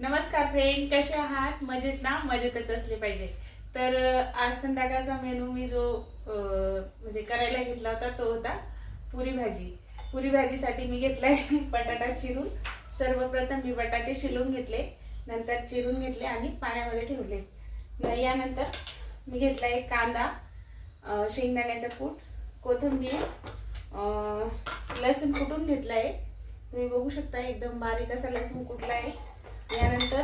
नमस्कार फ्रेंड, कसे आहात? मजेत ना? मजेतच असले पाहिजे. तर आज संध्याकाळचा मेनू मी जो म्हणजे करायला घेतला होता तो होता पुरी भाजी. पुरी भाजीसाठी मी घेतलाय बटाटा चिरून. सर्वप्रथम मी बटाटे शिलून घेतले, नंतर चिरून घेतले आणि पाण्यामध्ये ठेवले. यानंतर मी घेतला एक कांदा, शेंगदाण्याचा कूट, कोथिंबीर, लसूण कुटून घेतला आहे. तुम्ही बघू शकता एकदम बारीक असा लसूण कुटला आहे. यानंतर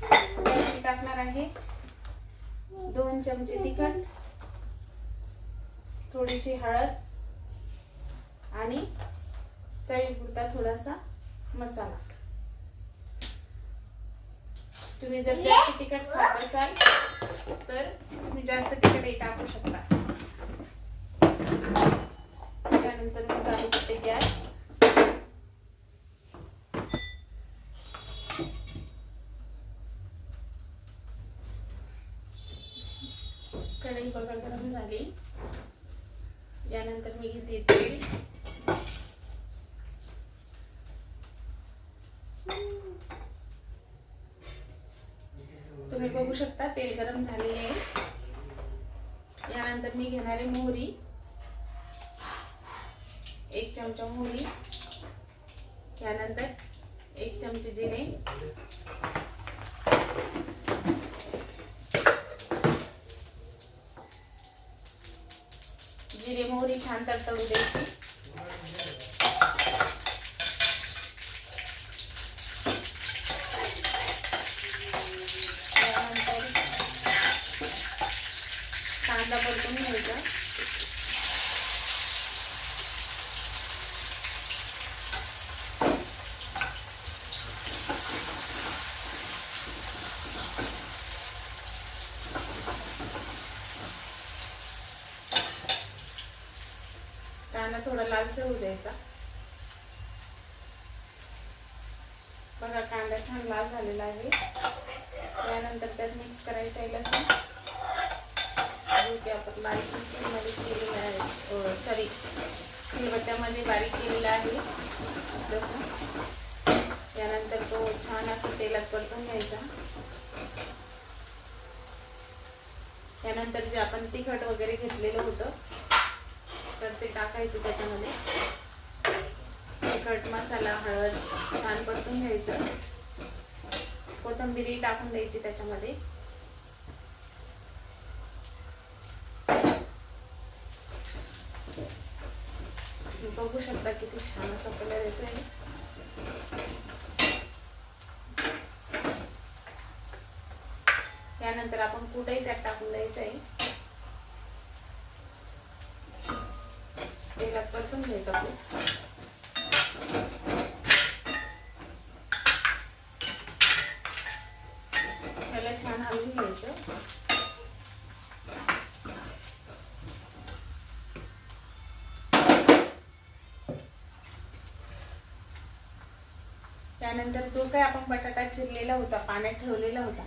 मी टाकणार आहे 2 चमचे तिखट, थोडीशी हळद आणि चवीपुरता थोडासा मसाला. तुम्ही जर जास्त तिखट खात असाल तर तुम्ही जास्त तिखटही टाकू शकता. त्यानंतर मी चालू करते गॅस. कढई बघा गरम झाली. यानंतर मी घेते तेल. तुम्ही बघू शकता तेल गरम झालेले आहे. यानंतर मी घेणार आहे मोहरी, 1 चमचा मोहरी. यानंतर 1 चमचे जिरे, जिरे मोहरी छान तडतडू द्यायची. त्यानंतर कांदा परतून घ्यायचा. कांदा थोडा लालसर होऊ द्यायचा. बघा कांदा छान लाल झालेला आहे. त्यानंतर त्यात मिक्स करायचा आहे लसूण, जो की आपण बारीक मिक्सरमध्ये केलेला आहे, सॉरी खलबत्त्यामध्ये बारीक केलेला आहे लसूण. यानंतर तो छान असं तेलात परतून घ्यायचा. त्यानंतर जे आपण तिखट वगैरे घेतलेलं होतं तर ते टाकायचं त्याच्यामध्ये. तिखट मसाला, हळद छान परतून घ्यायचं. कोथिंबीर टाकून द्यायची त्याच्यामध्ये. बघू शकता किती छान असा कलर येतोय. त्यानंतर आपण कुठेही त्यात टाकून द्यायचं आहे. तेलात परतून घ्यायचा कूट. त्याला छान हलवून घ्यायचं. त्यानंतर जो काही आपण बटाटा चिरलेला होता, पाण्यात ठेवलेला होता,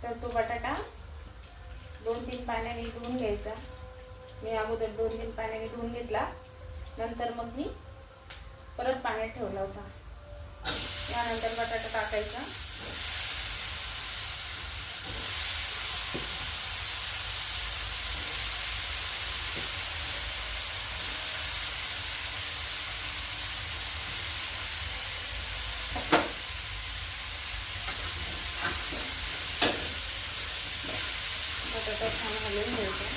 तर तो बटाटा 2-3 पाण्याने धुवून घ्यायचा. मी अगोदर 2-3 पाण्याने धुवून घेतला, नंतर मग मी परत पाण्यात ठेवला होता. यानंतर बटाटा टाकायचा. बटाटा छान हलवून घ्यायचा.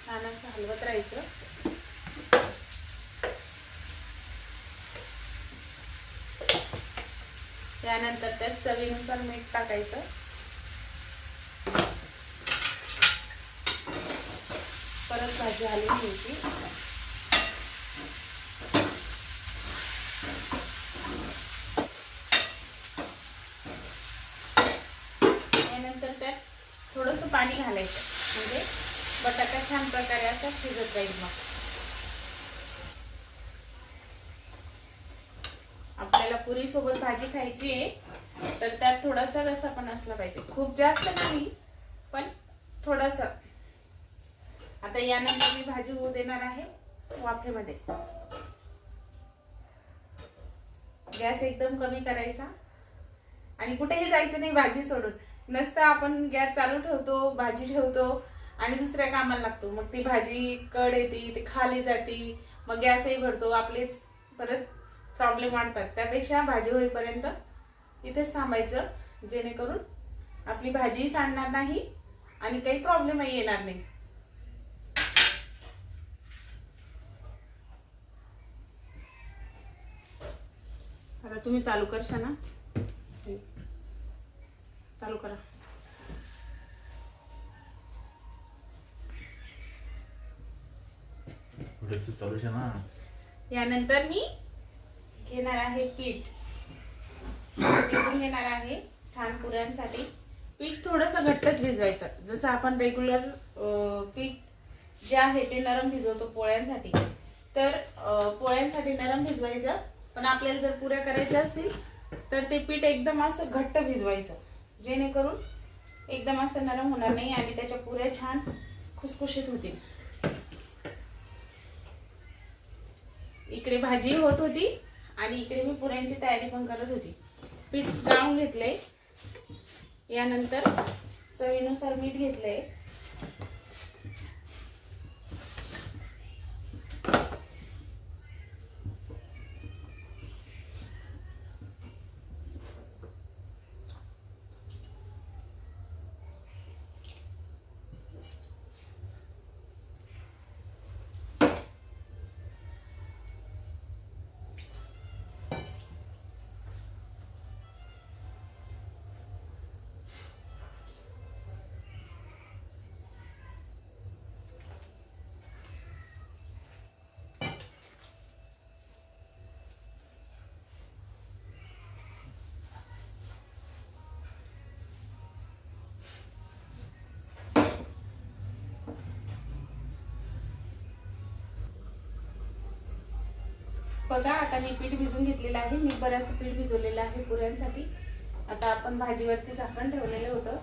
छान असं हलवत राहायचं. त्यानंतर त्यात चवीनुसार मीठ टाकायचं. परत भाजी हलवून घ्यायची. थोडंसं पाणी घालायचं, म्हणजे बटाटा छान प्रकारे असा शिजत जाईल. मग आपल्याला पुरी सोबत भाजी खायची आहे, तर त्यात थोडासा रस्सा पण असला पाहिजे, खूप जास्त नाही पण थोडासा. आता यानंतर मी भाजी होऊ देणार आहे वाफेमध्ये. गॅस एकदम कमी करायचा आणि कुठेही जायचं नाही भाजी सोडून. नसतं आपण गॅस चालू ठेवतो, भाजी ठेवतो आणि दुसऱ्या कामाला लागतो, मग ती भाजी कड येते, ती खाली जाते, मग गॅसही भरतो, आपलेच परत प्रॉब्लेम वाढतात. त्यापेक्षा भाजी होईपर्यंत इथेच थांबायचं, जेणेकरून आपली भाजीही सांडणार नाही आणि काही प्रॉब्लेमही येणार नाही. आता तुम्ही चालू करशा ना, चालू करा. चालू शे ना. यानंतर मी घेणार आहे पीठ, भिजून घेणार आहे छान पुऱ्यांसाठी. पीठ थोडंसं घट्टच भिजवायचं, जसं आपण रेग्युलर पीठ जे आहे ते नरम भिजवतो पोळ्यांसाठी, तर पोळ्यांसाठी नरम भिजवायचं. पण आपल्याला जर पुऱ्या करायच्या असतील तर ते पीठ एकदम असं घट्ट भिजवायचं, जेणेकरून एकदम असं नरम होणार नाही आणि त्याच्या पुऱ्या छान खुसखुशीत होतील. इकडे भाजी होत होती आणि इकडे मी पुऱ्यांची तयारी पण करत होती. पीठ गाळून घेतलंय, यानंतर चवीनुसार मीठ घेतलंय, बघा. आता मी पीठ भिजून घेतलेलं आहे, मी बरंच पीठ भिजवलेलं आहे पुऱ्यांसाठी. आता आपण भाजीवरती झाकण ठेवलेलं होतं,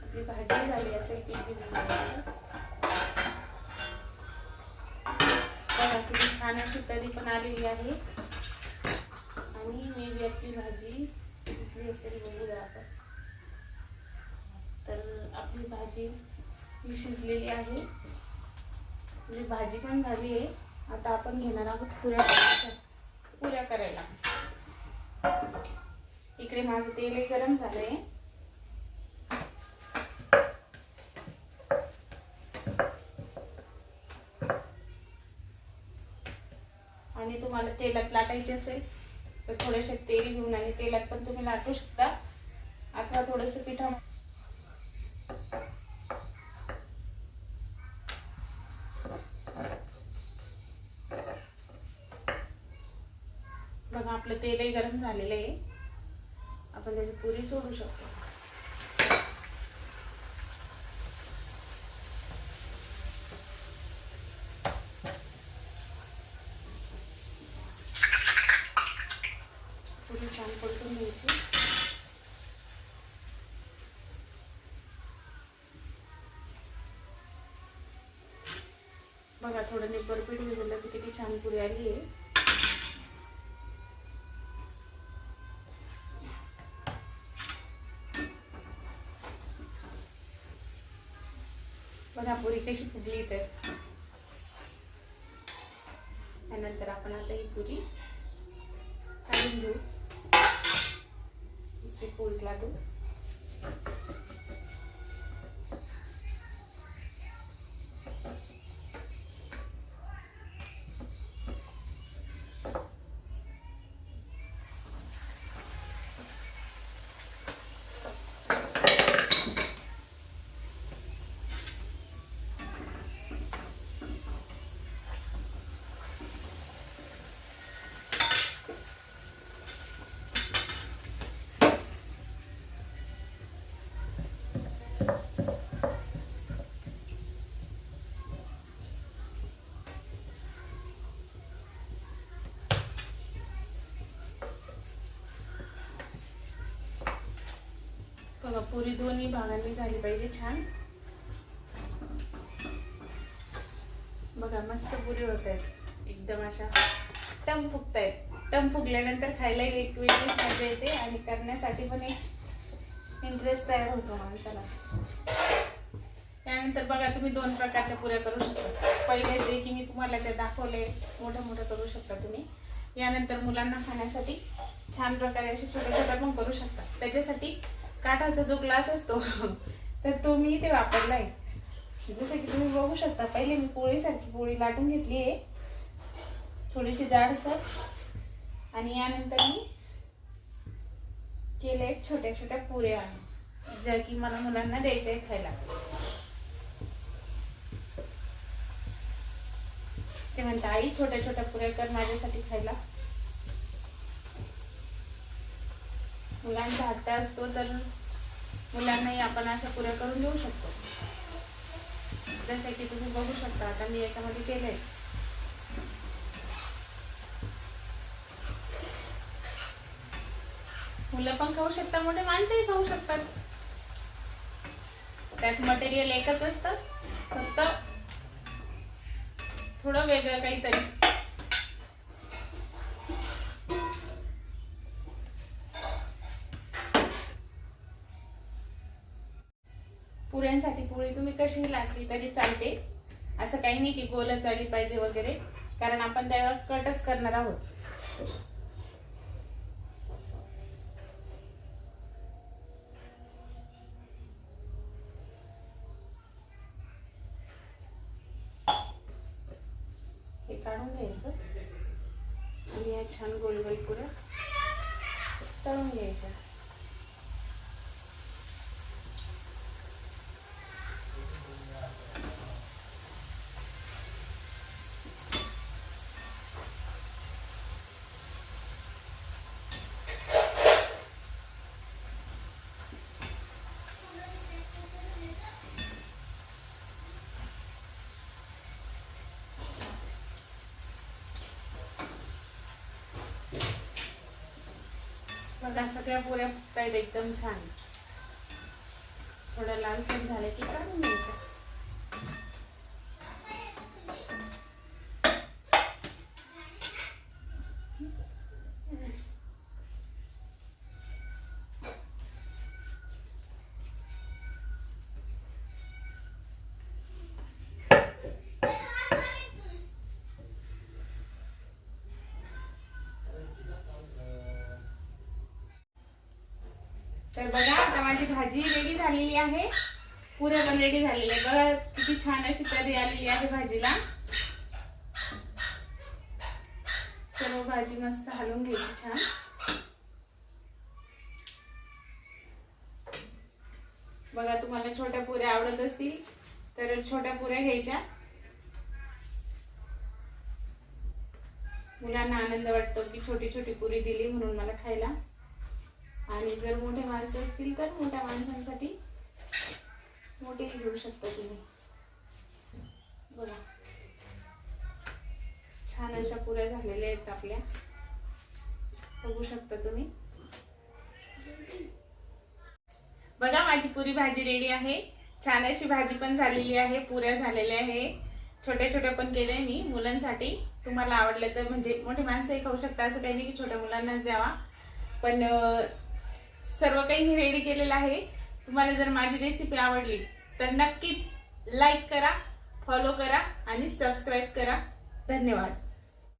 आपली भाजी झाली असेल पीठ भिजून. बघा किती छान अशी तरी पण आलेली आहे आणि मी आपली भाजी शिजली असेल बघूया आपण. तर आपली भाजी ही शिजलेली आहे, म्हणजे भाजी पण झाली आहे. आता आपण घेणार आहोत पुऱ्या करायला. इकडे माझं तेल गरम झालंय, आणि तुम्हाला तेलात लाटायचे असेल तर थोडेसे तेल घेऊन आणि तेलात पण तुम्ही लाटू शकता, अथवा थोडंसं पिठा. बघा आपलं तेलही गरम झालेलं आहे, आपण त्याची पुरी सोडू शकतो. पुरी छान परतून घ्यायची. बघा थोडं निब्बर पीठ भिजवलं की किती छान पुरी आली आहे. बघा पुरी कशी फुगली. तर त्यानंतर आपण आता ही पुरी काढून घेऊ, दुसरी पोळी लाटू. बघा पुरी दोन्ही भागांनी झाली पाहिजे छान. बघा मस्त पुरी होत आहेत एकदम अशा टम फुगतायत. टम फुगल्यानंतर खायला एक वेगळीच मजा येते आणि करण्यासाठी पण एक इंटरेस्ट तयार होतो माणसाला. त्यानंतर बघा तुम्ही दोन प्रकारच्या पुऱ्या करू शकता. पहिले जे की मी तुम्हाला ते दाखवले मोठं मोठं करू शकता तुम्ही. यानंतर मुलांना खाण्यासाठी छान प्रकारे असे छोटे छोटे पण करू शकता. त्याच्यासाठी काठाचा जो ग्लास असतो तर तो मी इथे वापरला आहे. जसं की तुम्ही बघू शकता पहिले मी पोळीसारखी पोळी लाटून घेतली आहे थोडीशी जाडसर आणि यानंतर मी केले छोट्या छोट्या पुऱ्या ज्या की मला मुलांना द्यायच्या आहे खायला. ते म्हणतात आई छोट्या छोट्या पुऱ्या कर माझ्यासाठी खायला. मुलांचा हट्ट असतो तर मुलांनाही आपण अशा पुऱ्या करून देऊ शकतो. जसे की तुम्ही बघू शकता आता मी याच्यामध्ये केलंय. मुलं पण खाऊ शकतात मोठे माणसंही खाऊ शकतात. त्यात मटेरियल एकच असतं फक्त थोडं वेगळं काहीतरी. पुऱ्यांसाठी पोळी तुम्ही कशीही लाटली तरी चालते. असं काही नाही की गोलच आली पाहिजे वगैरे कारण आपण त्यावर कटच करणार आहोत. हे काढून घ्यायचं आणि या छान गोल गोल पुऱ्या तळून घ्यायच्या. बघा सगळ्या पुऱ्या फुगतायत एकदम छान. थोडं लालसर झाले की काढून घ्यायच्या. तर बघा आता माझी भाजी रेडी झालेली आहे. पुऱ्या पण रेडी झालेल्या आहे. बघा किती छान अशी तर्री आलेली आहे भाजीला. सर्व भाजी मस्त हलवून घ्यायची छान. बघा तुम्हाला छोट्या पुऱ्या आवडत असतील तर छोट्या पुऱ्या घ्यायच्या. मुलांना आनंद वाटतो की छोटी छोटी पुरी दिली म्हणून मला खायला. आणि जर मोठे माणसं असतील तर मोठ्या माणसांसाठी मोठेही घेऊ शकता तुम्ही. बघा छान अशा पुऱ्या झालेल्या आहेत आपल्या. बघू शकता तुम्ही. बघा माझी पुरी भाजी रेडी आहे. छान अशी भाजी पण झालेली आहे. पुऱ्या झालेल्या आहे. छोट्या छोट्या पण केल्या मी मुलांसाठी. तुम्हाला आवडलं तर म्हणजे मोठे माणसंही खाऊ शकता. असं काही नाही की छोट्या मुलांनाच द्यावा. पण सर्व काही मी रेडी केलेलं आहे. तुम्हाला जर माझी रेसिपी आवडली तर नक्कीच लाईक करा, फॉलो करा आणि सबस्क्राईब करा. धन्यवाद.